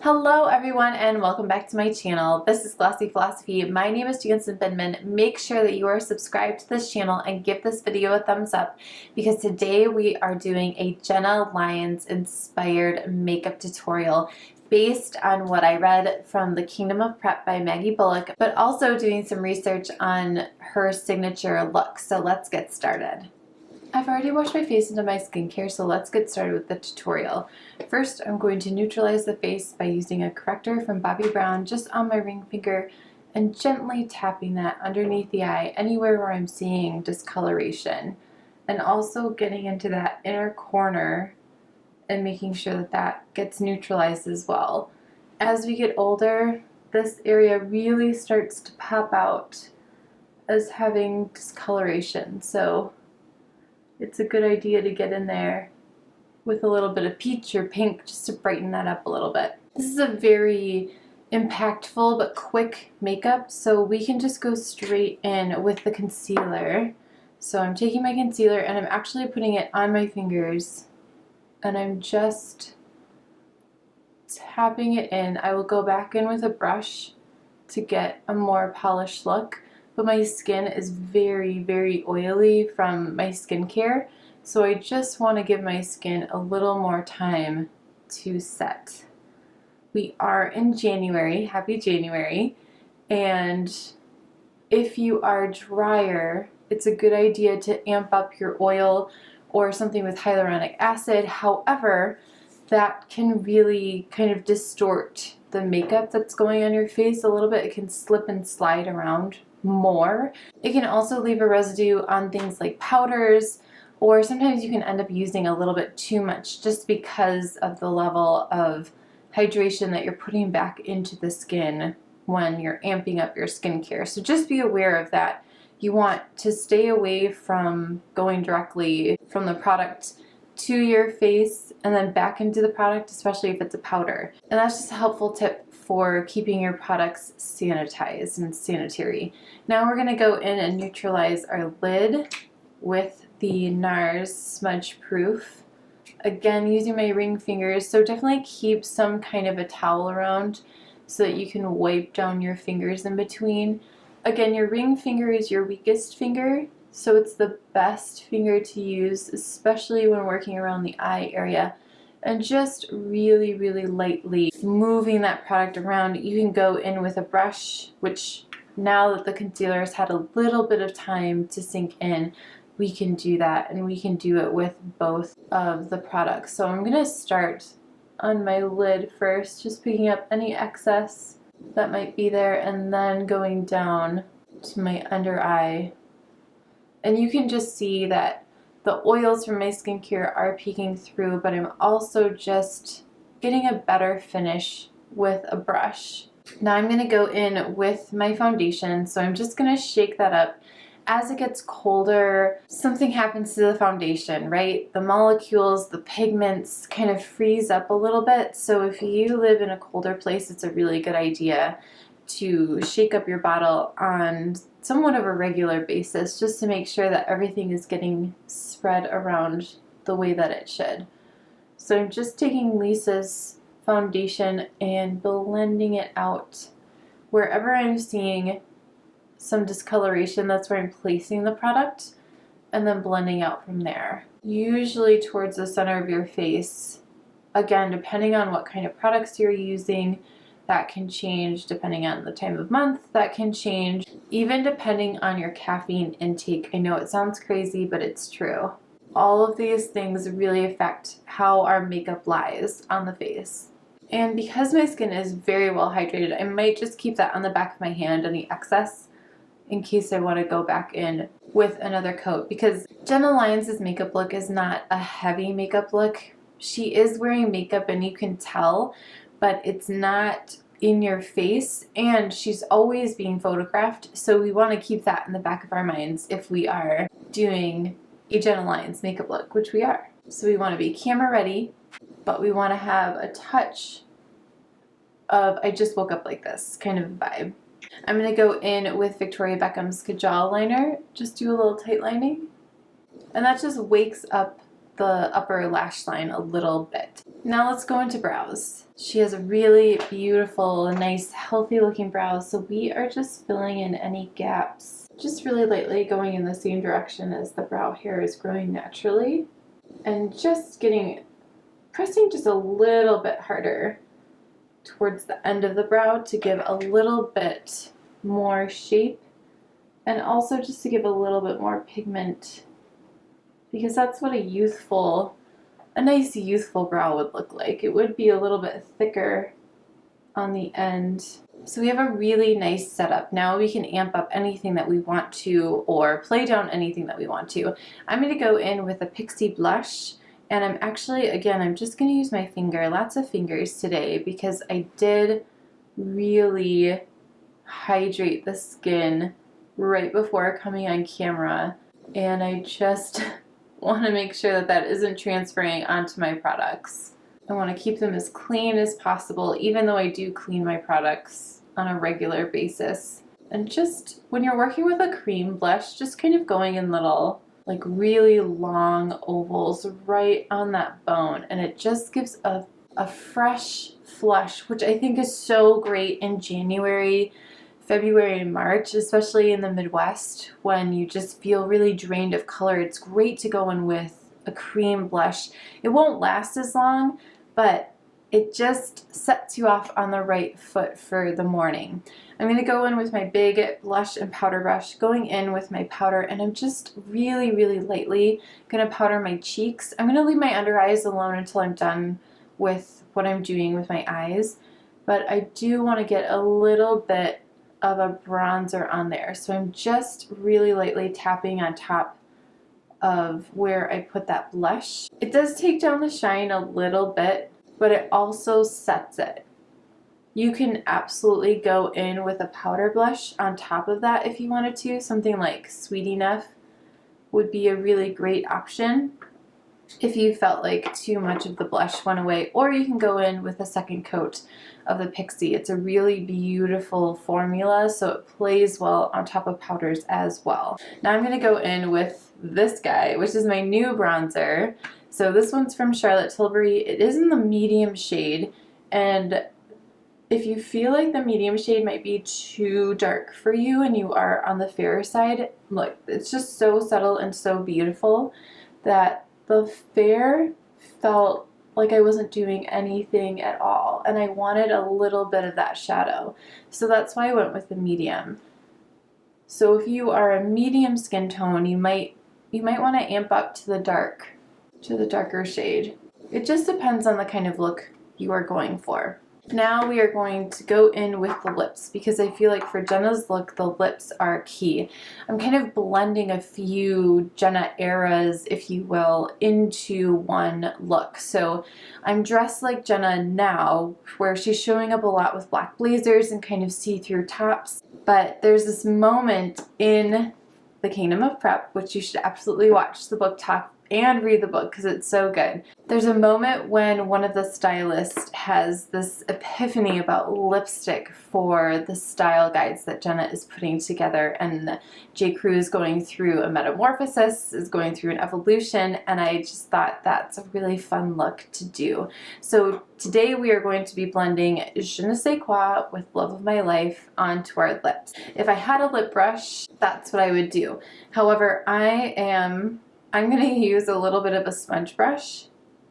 Hello everyone and welcome back to my channel. This is Glossy Philosophy. My name is Jenna Lyon. Make sure that you are subscribed to this channel and give this video a thumbs up because today we are doing a Jenna Lyons inspired makeup tutorial based on what I read from The Kingdom of Prep by Maggie Bullock, but also doing some research on her signature look. So let's get started. I've already washed my face into my skincare, so let's get started with the tutorial. First, I'm going to neutralize the face by using a corrector from Bobbi Brown just on my ring finger and gently tapping that underneath the eye, anywhere where I'm seeing discoloration. And also getting into that inner corner and making sure that that gets neutralized as well. As we get older, this area really starts to pop out as having discoloration. So it's a good idea to get in there with a little bit of peach or pink just to brighten that up a little bit. This is a very impactful but quick makeup, so we can just go straight in with the concealer. So I'm taking my concealer and I'm actually putting it on my fingers and I'm just tapping it in. I will go back in with a brush to get a more polished look. But my skin is very, very oily from my skincare, so I just want to give my skin a little more time to set. We are in January, happy January, and if you are drier, it's a good idea to amp up your oil or something with hyaluronic acid. However, that can really kind of distort the makeup that's going on your face a little bit. It can slip and slide around more. It can also leave a residue on things like powders, or sometimes you can end up using a little bit too much just because of the level of hydration that you're putting back into the skin when you're amping up your skincare. So just be aware of that. You want to stay away from going directly from the product to your face and then back into the product, especially if it's a powder. And that's just a helpful tip for keeping your products sanitized and sanitary. Now we're going to go in and neutralize our lid with the NARS Smudge Proof. Again, using my ring fingers, so definitely keep some kind of a towel around so that you can wipe down your fingers in between. Again, your ring finger is your weakest finger, so it's the best finger to use, especially when working around the eye area. And just really, really lightly moving that product around. You can go in with a brush, which now that the concealer has had a little bit of time to sink in, we can do that, and we can do it with both of the products. So I'm going to start on my lid first, just picking up any excess that might be there, and then going down to my under eye. And you can just see that the oils from my skincare are peeking through, but I'm also just getting a better finish with a brush. Now I'm going to go in with my foundation, so I'm just going to shake that up. As it gets colder, something happens to the foundation, right? The molecules, the pigments kind of freeze up a little bit, so if you live in a colder place, it's a really good idea to shake up your bottle on somewhat of a regular basis just to make sure that everything is getting spread around the way that it should. So I'm just taking Lisa's foundation and blending it out. Wherever I'm seeing some discoloration, that's where I'm placing the product and then blending out from there. Usually towards the center of your face. Again, depending on what kind of products you're using, that can change depending on the time of month, that can change even depending on your caffeine intake. I know it sounds crazy, but it's true. All of these things really affect how our makeup lies on the face. And because my skin is very well hydrated, I might just keep that on the back of my hand, any excess, in case I want to go back in with another coat, because Jenna Lyons' makeup look is not a heavy makeup look. She is wearing makeup and you can tell, but it's not in your face, and she's always being photographed, so we want to keep that in the back of our minds if we are doing a Jenna Lyons makeup look, which we are. So we want to be camera ready, but we want to have a touch of I just woke up like this kind of vibe. I'm going to go in with Victoria Beckham's Kajal liner, just do a little tight lining, and that just wakes up the upper lash line a little bit. Now let's go into brows. She has a really beautiful, nice, healthy looking brows, so we are just filling in any gaps. Just really lightly going in the same direction as the brow hair is growing naturally. And just pressing just a little bit harder towards the end of the brow to give a little bit more shape, and also just to give a little bit more pigment, because that's what a nice youthful brow would look like. It would be a little bit thicker on the end. So we have a really nice setup. Now we can amp up anything that we want to, or play down anything that we want to. I'm going to go in with a Pixie blush, and I'm actually, again, I'm just going to use my finger, lots of fingers today, because I did really hydrate the skin right before coming on camera, and I just want to make sure that that isn't transferring onto my products. I want to keep them as clean as possible, even though I do clean my products on a regular basis. And just when you're working with a cream blush, just kind of going in little, like really long ovals right on that bone, and it just gives a fresh flush, which I think is so great in January, February, and March, especially in the Midwest when you just feel really drained of color. It's great to go in with a cream blush. It won't last as long, but it just sets you off on the right foot for the morning. I'm going to go in with my big blush and powder brush, going in with my powder, and I'm just really, really lightly going to powder my cheeks. I'm going to leave my under eyes alone until I'm done with what I'm doing with my eyes, but I do want to get a little bit of a bronzer on there. So I'm just really lightly tapping on top of where I put that blush. It does take down the shine a little bit, but it also sets it. You can absolutely go in with a powder blush on top of that if you wanted to. Something like Sweet Enough would be a really great option if you felt like too much of the blush went away, or you can go in with a second coat of the Pixie. It's a really beautiful formula, so it plays well on top of powders as well. Now I'm going to go in with this guy, which is my new bronzer. So this one's from Charlotte Tilbury. It is in the medium shade, and if you feel like the medium shade might be too dark for you and you are on the fairer side, look, it's just so subtle and so beautiful that the fair felt like I wasn't doing anything at all, and I wanted a little bit of that shadow. So that's why I went with the medium. So if you are a medium skin tone, you might want to amp up to the darker shade. It just depends on the kind of look you are going for. Now we are going to go in with the lips, because I feel like for Jenna's look, the lips are key. I'm kind of blending a few Jenna eras, if you will, into one look. So I'm dressed like Jenna now, where she's showing up a lot with black blazers and kind of see-through tops. But there's this moment in The Kingdom of Prep, which you should absolutely watch the book talk and read the book because it's so good. There's a moment when one of the stylists has this epiphany about lipstick for the style guides that Jenna is putting together, and J. Crew is going through a metamorphosis, is going through an evolution, and I just thought that's a really fun look to do. So today we are going to be blending Je ne sais quoi with Love of My Life onto our lips. If I had a lip brush, that's what I would do. However, I'm going to use a little bit of a smudge brush,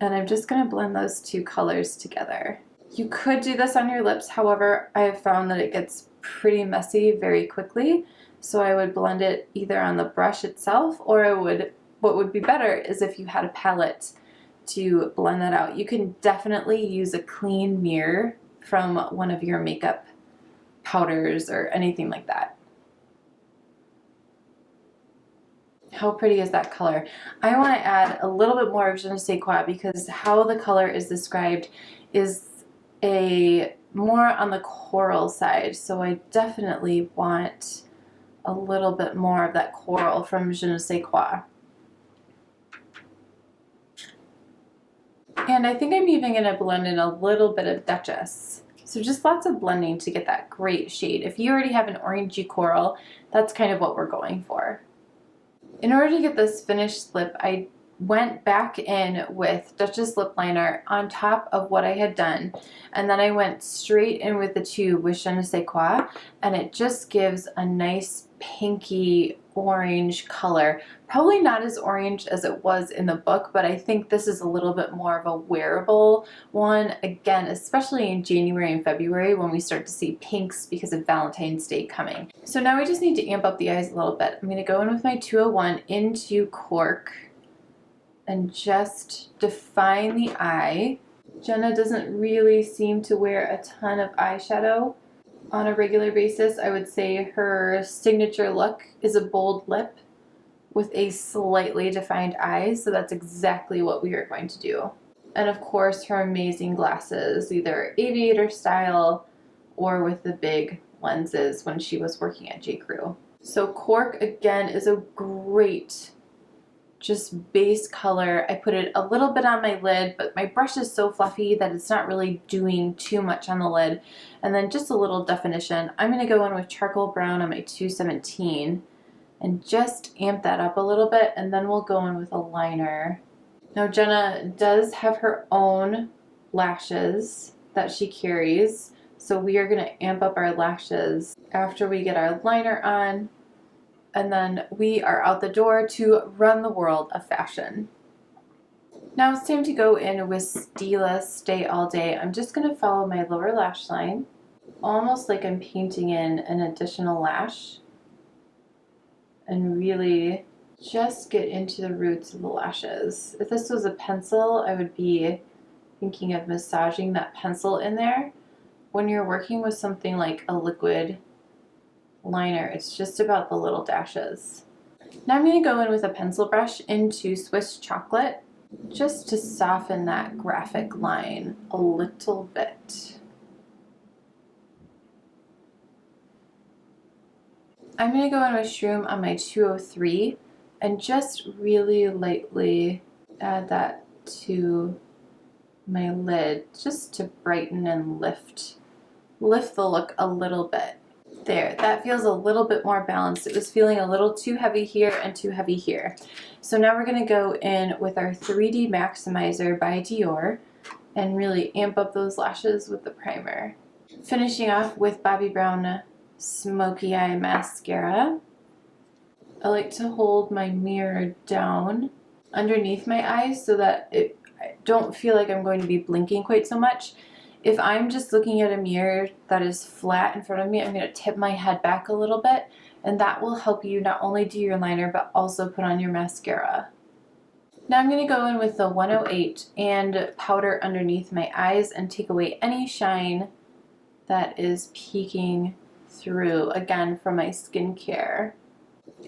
and I'm just going to blend those two colors together. You could do this on your lips, however, I have found that it gets pretty messy very quickly, so I would blend it either on the brush itself, or what would be better is if you had a palette to blend that out. You can definitely use a clean mirror from one of your makeup powders or anything like that. How pretty is that color? I want to add a little bit more of Je ne sais quoi, because how the color is described is more on the coral side, so I definitely want a little bit more of that coral from Je ne sais quoi. And I think I'm even going to blend in a little bit of Duchess. So just lots of blending to get that great shade. If you already have an orangey coral, that's kind of what we're going for. In order to get this finished lip, I went back in with Duchess lip liner on top of what I had done, and then I went straight in with the tube with Je ne sais quoi, and it just gives a nice pinky orange color. Probably not as orange as it was in the book, but I think this is a little bit more of a wearable one, again, especially in January and February when we start to see pinks because of Valentine's Day coming. So now we just need to amp up the eyes a little bit. I'm going to go in with my 201 into Cork and just define the eye. Jenna doesn't really seem to wear a ton of eyeshadow on a regular basis. I would say her signature look is a bold lip with a slightly defined eye, so that's exactly what we are going to do. And of course her amazing glasses, either aviator style or with the big lenses when she was working at J. Crew. So Cork again is a great just base color. I put it a little bit on my lid, but my brush is so fluffy that it's not really doing too much on the lid. And then just a little definition. I'm going to go in with charcoal brown on my 217 and just amp that up a little bit, and then we'll go in with a liner. Now Jenna does have her own lashes that she carries, so we are going to amp up our lashes after we get our liner on, and then we are out the door to run the world of fashion. Now it's time to go in with Stila Stay All Day. I'm just going to follow my lower lash line, almost like I'm painting in an additional lash, and really just get into the roots of the lashes. If this was a pencil, I would be thinking of massaging that pencil in there. When you're working with something like a liquid liner, it's just about the little dashes. Now I'm going to go in with a pencil brush into Swiss Chocolate just to soften that graphic line a little bit. I'm going to go in with Shroom on my 203 and just really lightly add that to my lid just to brighten and lift the look a little bit. There, that feels a little bit more balanced. It was feeling a little too heavy here and too heavy here. So now we're going to go in with our 3D Maximizer by Dior and really amp up those lashes with the primer. Finishing off with Bobbi Brown Smokey Eye Mascara. I like to hold my mirror down underneath my eyes so that I don't feel like I'm going to be blinking quite so much. If I'm just looking at a mirror that is flat in front of me, I'm going to tip my head back a little bit, and that will help you not only do your liner but also put on your mascara. Now I'm going to go in with the 108 and powder underneath my eyes and take away any shine that is peeking through, again, from my skincare.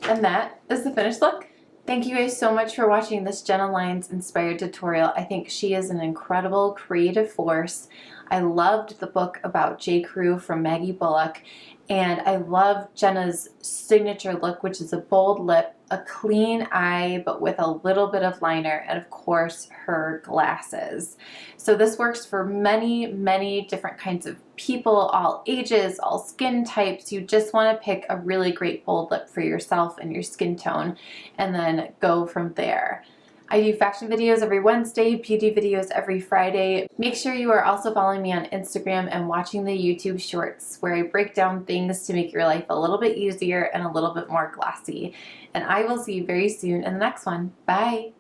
And that is the finished look. Thank you guys so much for watching this Jenna Lyons inspired tutorial. I think she is an incredible creative force. I loved the book about J. Crew from Maggie Bullock, and I love Jenna's signature look, which is a bold lip, a clean eye, but with a little bit of liner, and of course her glasses. So this works for many, many different kinds of people, all ages, all skin types. You just want to pick a really great bold lip for yourself and your skin tone, and then go from there. I do fashion videos every Wednesday, beauty videos every Friday. Make sure you are also following me on Instagram and watching the YouTube shorts where I break down things to make your life a little bit easier and a little bit more glossy. And I will see you very soon in the next one. Bye!